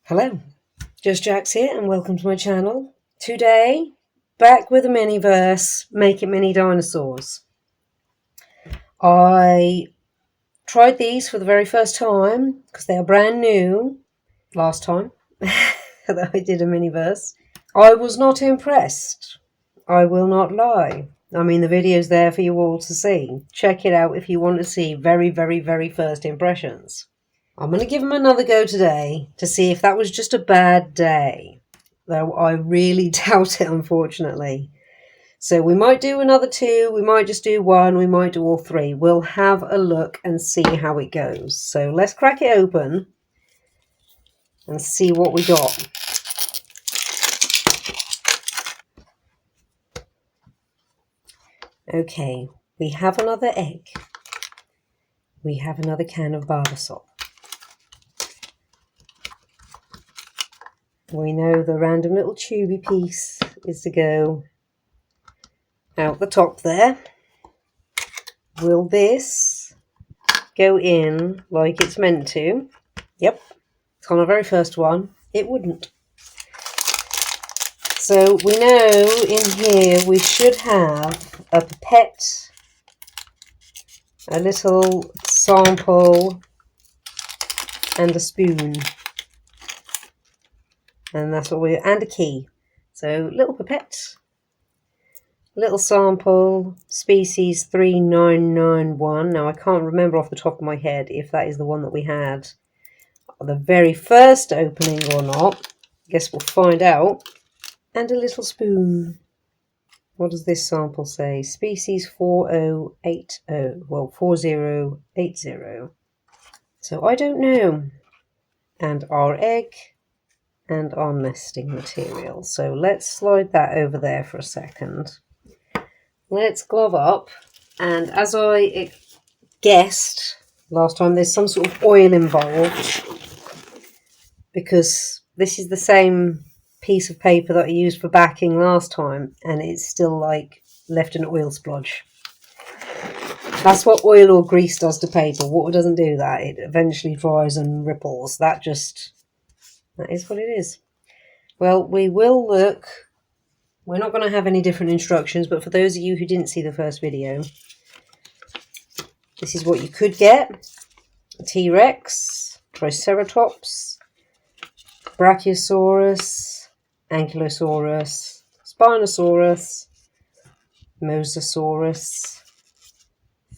Hello, Just Jax here and welcome to my channel. Today, back with a Miniverse, Make It Mini Dinosaurs. I tried these for the very first time because they are brand new last time that I did a Miniverse. I was not impressed. I will not lie. I mean, the video's there for you all to see. Check it out if you want to see very first impressions. I'm going to give them another go today to see if that was just a bad day. Though I really doubt it, unfortunately. So we might do another two, we might just do one, we might do all three. We'll have a look and see how it goes. So let's crack it open and see what we got. Okay, we have another egg. We have another can of Barbasol. We know the random little tubey piece is to go out the top there. Will this go in like it's meant to? Yep, it's on our very first one. It wouldn't. So we know in here we should have a pipette, a little sample, and a spoon. And that's what and a key. So little pipette, little sample, species 3991. Now I can't remember off the top of my head if that is the one that we had the very first opening or not. Guess we'll find out. And a little spoon. What does this sample say? Species 4080. Well, 4080. So I don't know. And our egg and our nesting material. So let's slide that over there for a second. Let's glove up. And as I guessed last time, there's some sort of oil involved, because this is the same piece of paper that I used for backing last time, and it's still like left an oil splodge. That's what oil or grease does to paper. Water doesn't do that. It eventually dries and ripples. That is what it is. Well, we will look. We're not going to have any different instructions, but for those of you who didn't see the first video, this is what you could get. A T-Rex, Triceratops, Brachiosaurus, Ankylosaurus, Spinosaurus, Mosasaurus,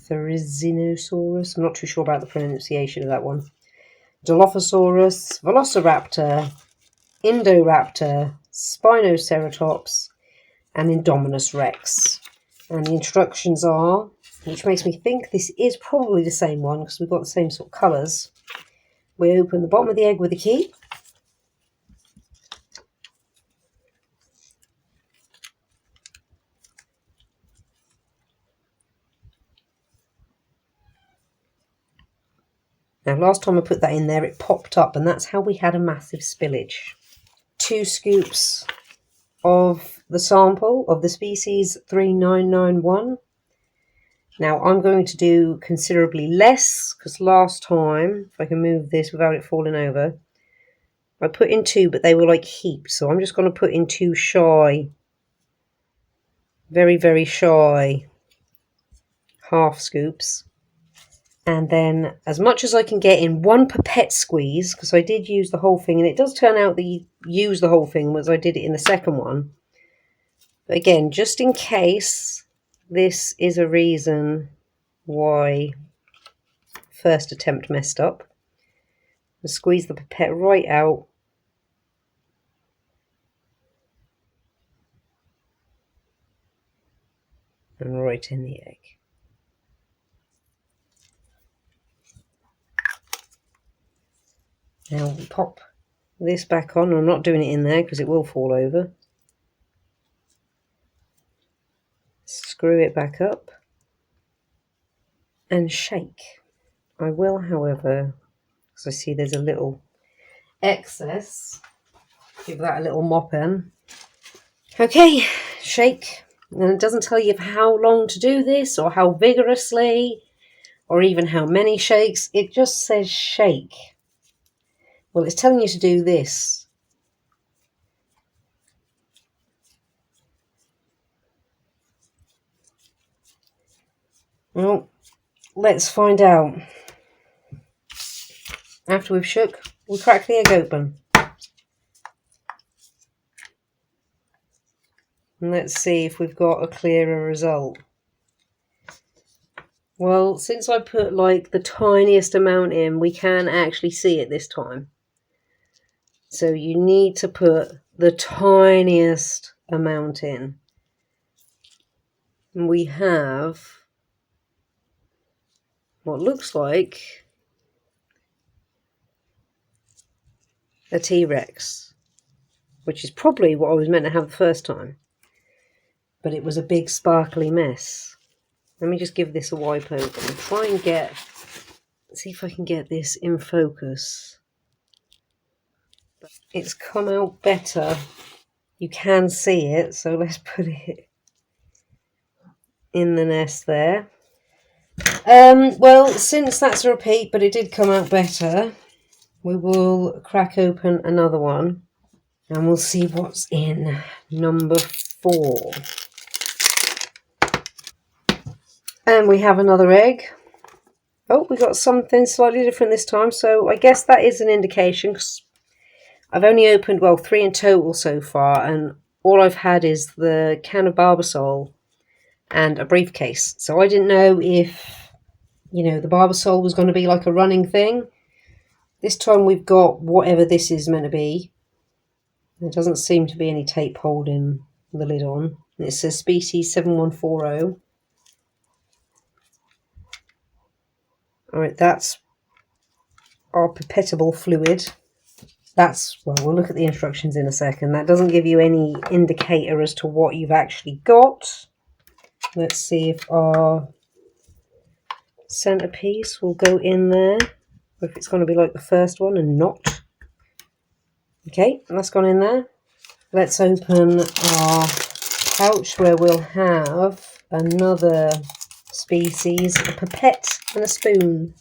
Therizinosaurus. I'm not too sure about the pronunciation of that one. Dilophosaurus, Velociraptor, Indoraptor, Spinoceratops, and Indominus Rex. And the instructions are, which makes me think this is probably the same one because we've got the same sort of colours. We open the bottom of the egg with a key. Now, last time I put that in there, it popped up, and that's how we had a massive spillage. 2 scoops of the sample of the species 3991. Now, I'm going to do considerably less, because last time, if I can move this without it falling over, I put in 2, but they were like heaps, so I'm just going to put in 2 shy, very shy half scoops. And then as much as I can get in 1 pipette squeeze, because I did use the whole thing, and it does turn out that you use the whole thing, as I did it in the second one. But again, just in case this is a reason why first attempt messed up, I'll squeeze the pipette right out. And right in the egg. Now we'll pop this back on. I'm not doing it in there because it will fall over. Screw it back up and shake. I will, however, because I see there's a little excess, give that a little mop in. Okay, shake. And it doesn't tell you how long to do this or how vigorously or even how many shakes. It just says shake. Well, it's telling you to do this. Well, let's find out. After we've shook, we'll crack the egg open. And let's see if we've got a clearer result. Well, since I put like the tiniest amount in, we can actually see it this time. So you need to put the tiniest amount in. And we have what looks like a T-Rex, which is probably what I was meant to have the first time. But it was a big sparkly mess. Let me just give this a wipe over and try and see if I can get this in focus. It's come out better. You can see it, so let's put it in the nest there. Well, since that's a repeat, but it did come out better, we will crack open another one and we'll see what's in number 4. And we have another egg. Oh, we got something slightly different this time, so I guess that is an indication, because I've only opened, well, 3 in total so far, and all I've had is the can of Barbasol and a briefcase. So I didn't know if, you know, the Barbasol was going to be like a running thing. This time we've got whatever this is meant to be. There doesn't seem to be any tape holding the lid on. It says species 7140. Alright, that's our pipetable fluid. That's, well, we'll look at the instructions in a second. That doesn't give you any indicator as to what you've actually got. Let's see if our centerpiece will go in there, or if it's going to be like the first one and not. Okay, that's gone in there. Let's open our pouch where we'll have another species, a pipette and a spoon.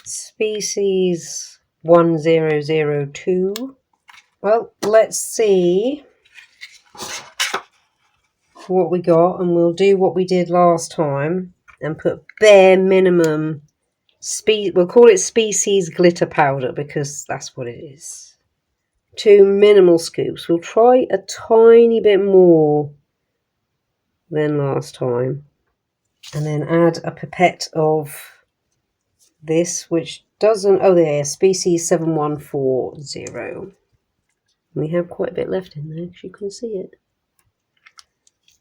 Species 1002. Well, let's see what we got, and we'll do what we did last time and put bare minimum we'll call it species glitter powder because that's what it is. 2 minimal scoops. We'll try a tiny bit more than last time, and then add a pipette of this, which doesn't, oh there, species 7140. We have quite a bit left in there, because you can see it.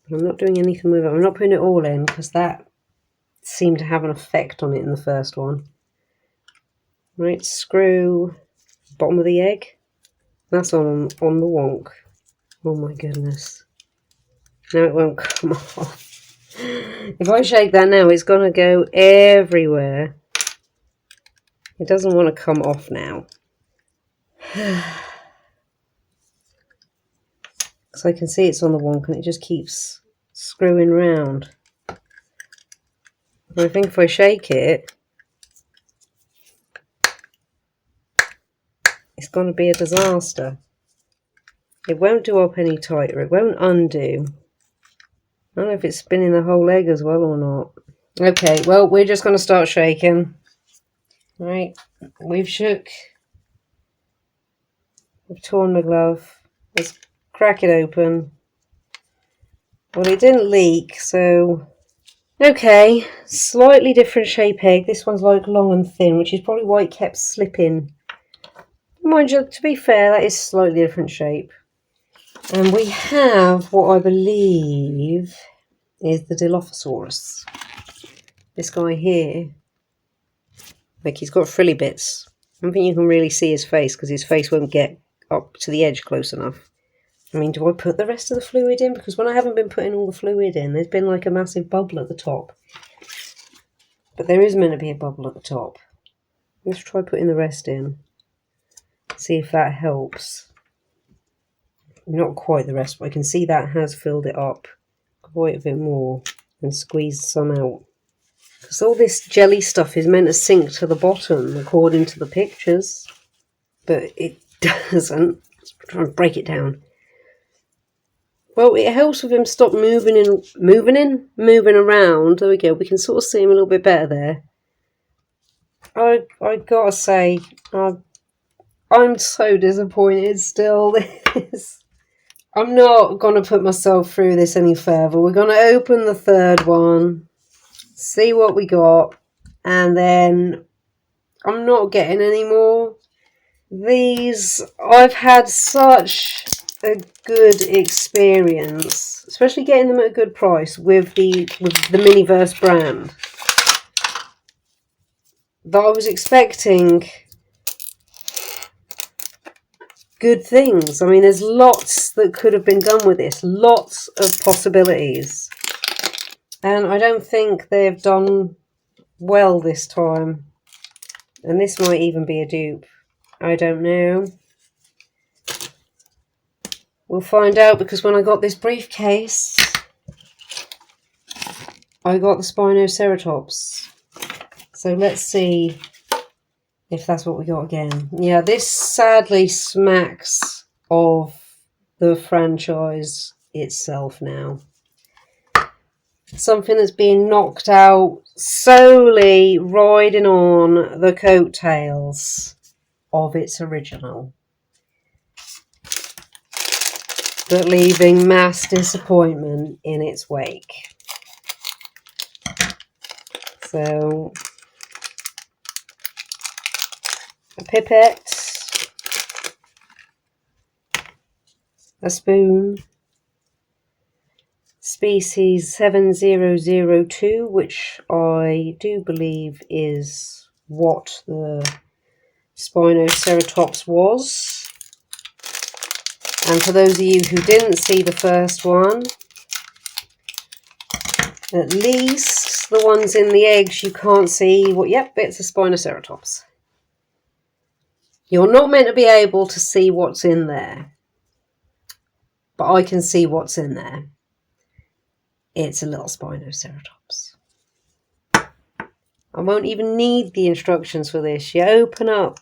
But I'm not doing anything with it. I'm not putting it all in, because that seemed to have an effect on it in the first one. Right, screw bottom of the egg. That's on the wonk. Oh my goodness. Now it won't come off. If I shake that now, it's going to go everywhere. It doesn't want to come off now. Because I can see it's on the wonk and it just keeps screwing round. And I think if I shake it, it's going to be a disaster. It won't do up any tighter. It won't undo. I don't know if it's spinning the whole egg as well or not. Okay, well, we're just going to start shaking. Right, we've shook. I've torn my glove. Let's crack it open. Well, it didn't leak, so... Okay, slightly different shape egg. This one's like long and thin, which is probably why it kept slipping. Mind you, to be fair, that is slightly different shape. And we have what I believe is the Dilophosaurus. This guy here. Like, he's got frilly bits. I don't think you can really see his face because his face won't get up to the edge close enough. I mean, do I put the rest of the fluid in? Because when I haven't been putting all the fluid in, there's been like a massive bubble at the top. But there is meant to be a bubble at the top. Let's try putting the rest in. See if that helps. Not quite the rest, but I can see that has filled it up quite a bit more and squeezed some out. Because all this jelly stuff is meant to sink to the bottom according to the pictures. but it doesn't. Let's try and break it down. Well, it helps with him stop moving around. There we go. We can sort of see him a little bit better there. I gotta say, I'm so disappointed still. I'm not gonna put myself through this any further. We're gonna open the third one, see what we got, and then I'm not getting any more. These, I've had such a good experience, especially getting them at a good price with the Miniverse brand, that I was expecting good things. I mean, there's lots that could have been done with this, lots of possibilities, and I don't think they've done well this time. And this might even be a dupe. I don't know. We'll find out, because when I got this briefcase, I got the Spinoceratops. So let's see if that's what we got again. Yeah, this sadly smacks of the franchise itself now. Something that's been knocked out solely riding on the coattails of its original, but leaving mass disappointment in its wake. So, a pipette, a spoon, species 7002, which I do believe is what the Spinoceratops was. And for those of you who didn't see the first one, at least the ones in the eggs you can't see what, yep, it's a Spinoceratops. You're not meant to be able to see what's in there, but I can see what's in there. It's a little Spinoceratops. I won't even need the instructions for this. You open up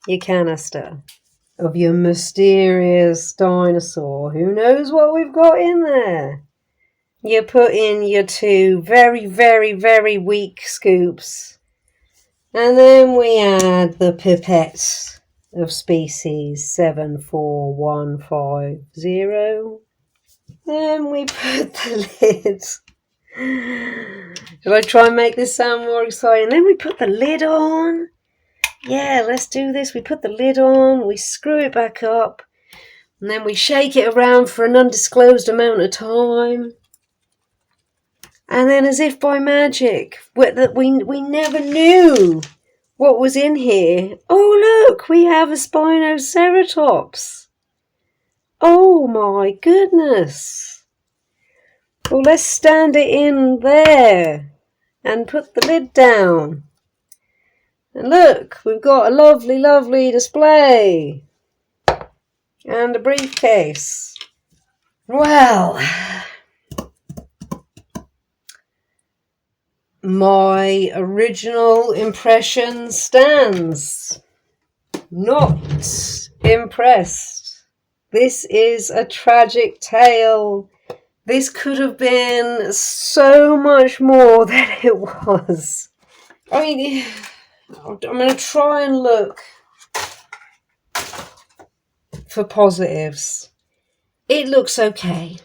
your canister of your mysterious dinosaur. Who knows what we've got in there? You put in your 2 very, very, very weak scoops. And then we add the pipette of species 74150. Then we put the lid. Should I try and make this sound more exciting? Then we put the lid on. Yeah, let's do this. We put the lid on, we screw it back up, and then we shake it around for an undisclosed amount of time. And then, as if by magic, we never knew what was in here. Oh, look, we have a Spinoceratops. Oh my goodness. Well, let's stand it in there and put the lid down. And look, we've got a lovely, lovely display. And a briefcase. Well, my original impression stands. Not impressed. This is a tragic tale. This could have been so much more than it was. I mean, I'm going to try and look for positives. It looks okay.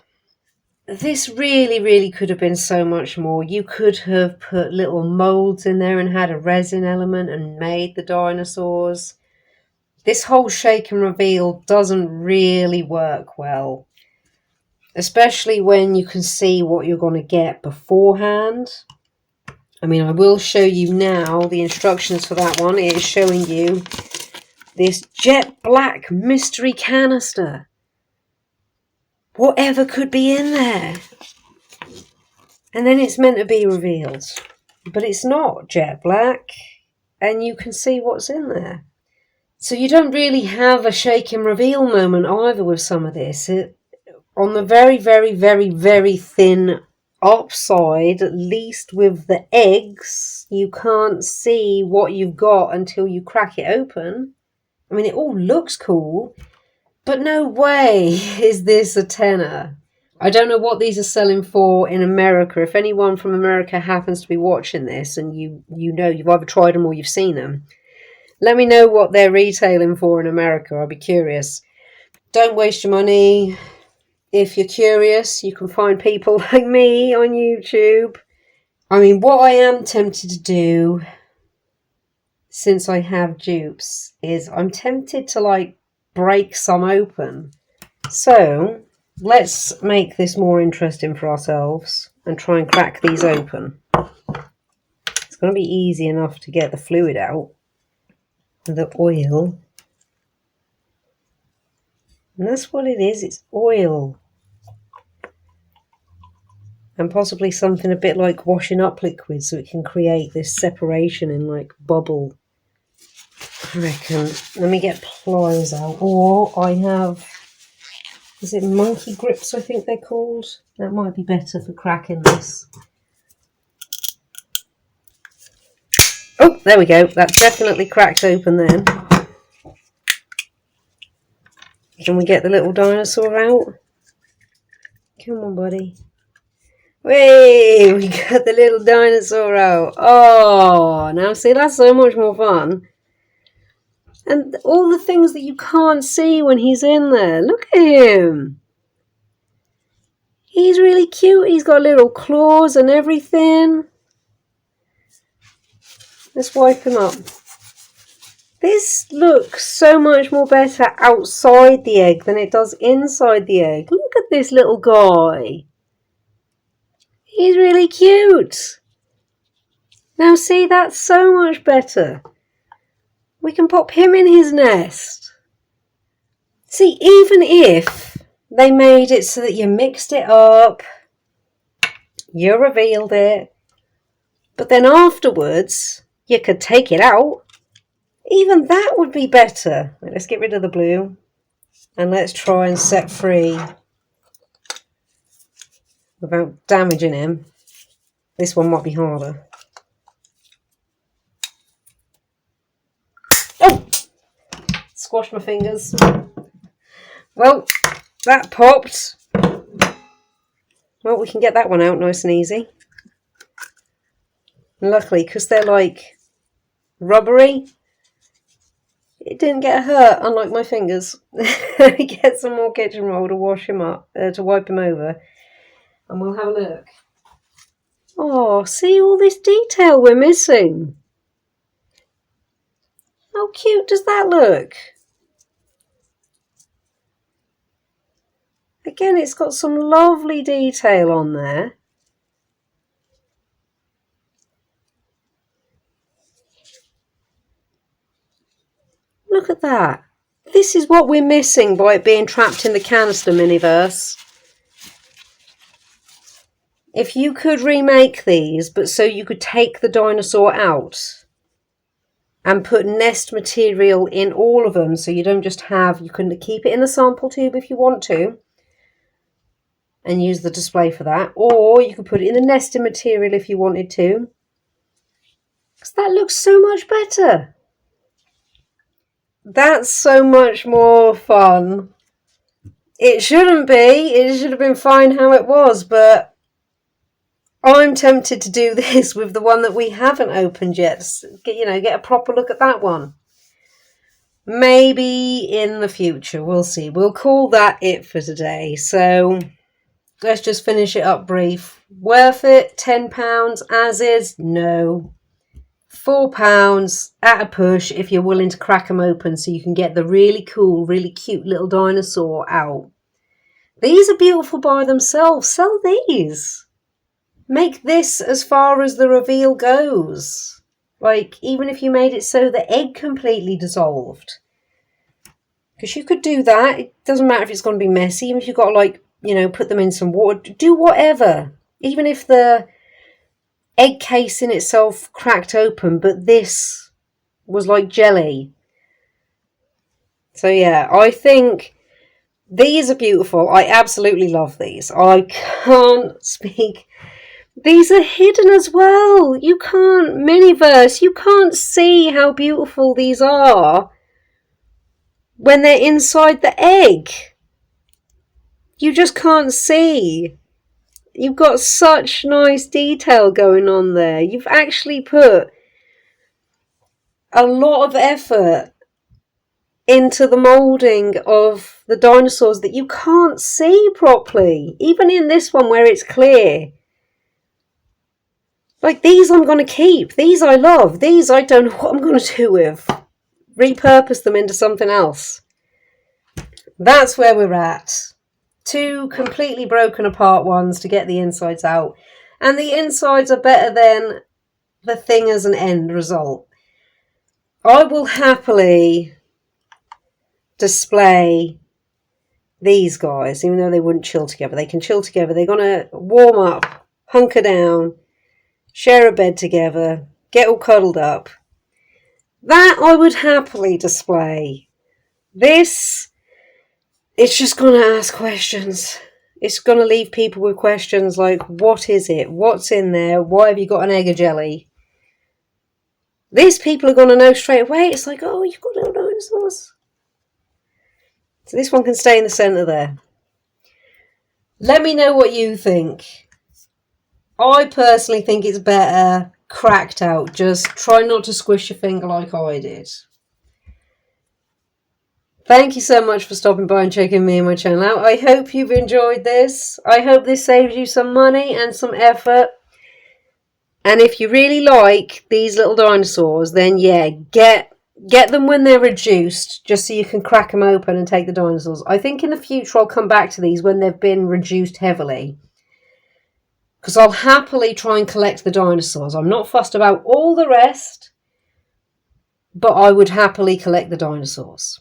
This really, really could have been so much more. You could have put little molds in there and had a resin element and made the dinosaurs. This whole shake and reveal doesn't really work well, especially when you can see what you're going to get beforehand. I mean, I will show you now the instructions for that one. It is showing you this jet black mystery canister. Whatever could be in there. And then it's meant to be revealed. But it's not jet black. And you can see what's in there. So you don't really have a shake and reveal moment either with some of this. On the very, very, very, very thin upside, at least with the eggs, you can't see what you've got until you crack it open. I mean, it all looks cool, but no way is this a tenner. I don't know what these are selling for in America. If anyone from America happens to be watching this and you know you've either tried them or you've seen them, let me know what they're retailing for in America. I'll be curious. Don't waste your money. If you're curious, you can find people like me on YouTube. I mean, what I am tempted to do, since I have dupes, is I'm tempted to like break some open. So let's make this more interesting for ourselves and try and crack these open. It's going to be easy enough to get the fluid out, the oil. And that's what it is, it's oil. And possibly something a bit like washing up liquid so it can create this separation in like bubble. I reckon. Let me get pliers out. Or I have, is it monkey grips I think they're called? That might be better for cracking this. Oh, there we go. That definitely cracked open then. Can we get the little dinosaur out? Come on, buddy. Whey! We got the little dinosaur out. Oh, now see, that's so much more fun. And all the things that you can't see when he's in there. Look at him. He's really cute. He's got little claws and everything. Let's wipe him up. This looks so much more better outside the egg than it does inside the egg. Look at this little guy. He's really cute. Now see, that's so much better. We can pop him in his nest. See, even if they made it so that you mixed it up, you revealed it, but then afterwards you could take it out, even that would be better. Let's get rid of the blue and let's try and set free without damaging him. This one might be harder. Oh! Squash my fingers. Well, that popped. Well, we can get that one out nice and easy. Luckily, because they're like rubbery, it didn't get hurt, unlike my fingers. Let me get some more kitchen roll to wash him up, to wipe him over. And we'll have a look. Oh, see all this detail we're missing. How cute does that look? Again, it's got some lovely detail on there. Look at that. This is what we're missing by it being trapped in the canister, Miniverse. If you could remake these, but so you could take the dinosaur out and put nest material in all of them, so you don't just have, you can keep it in the sample tube if you want to, and use the display for that, or you could put it in the nesting material if you wanted to, because that looks so much better. That's so much more fun. It shouldn't be, it should have been fine how it was, but I'm tempted to do this with the one that we haven't opened yet. Get a proper look at that one. Maybe in the future, we'll see. We'll call that it for today. So let's just finish it up brief. Worth it? £10 as is? No. £4 at a push if you're willing to crack them open so you can get the really cool, really cute little dinosaur out. These are beautiful by themselves. Sell these. Make this as far as the reveal goes. Like, even if you made it so the egg completely dissolved. Because you could do that. It doesn't matter if it's going to be messy. Even if you've got to, like, put them in some water. Do whatever. Even if the egg case in itself cracked open, but this was like jelly. So, yeah, I think these are beautiful. I absolutely love these. I can't speak. These are hidden as well. You can't, Miniverse, you can't see how beautiful these are when they're inside the egg. You just can't see. You've got such nice detail going on there. You've actually put a lot of effort into the moulding of the dinosaurs that you can't see properly. Even in this one where it's clear. Like, these I'm going to keep. These I love. These I don't know what I'm going to do with. Repurpose them into something else. That's where we're at. 2 completely broken apart ones to get the insides out. And the insides are better than the thing as an end result. I will happily display these guys, even though they wouldn't chill together. They can chill together. They're going to warm up, hunker down, share a bed together, get all cuddled up. That I would happily display. This, it's just going to ask questions. It's going to leave people with questions like, what is it? What's in there? Why have you got an egg of jelly? These people are going to know straight away. It's like, oh, you've got little dinosaurs. So this one can stay in the centre there. Let me know what you think. I personally think it's better cracked out. Just try not to squish your finger like I did. Thank you so much for stopping by and checking me and my channel out. I hope you've enjoyed this. I hope this saves you some money and some effort. And if you really like these little dinosaurs, then yeah, get them when they're reduced, just so you can crack them open and take the dinosaurs. I think in the future I'll come back to these when they've been reduced heavily. Because I'll happily try and collect the dinosaurs. I'm not fussed about all the rest, but I would happily collect the dinosaurs.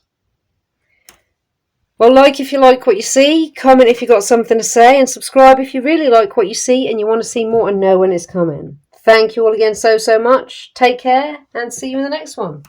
Well, like if you like what you see, comment if you got something to say, and subscribe if you really like what you see and you want to see more and know when it's coming. Thank you all again so much. Take care and see you in the next one.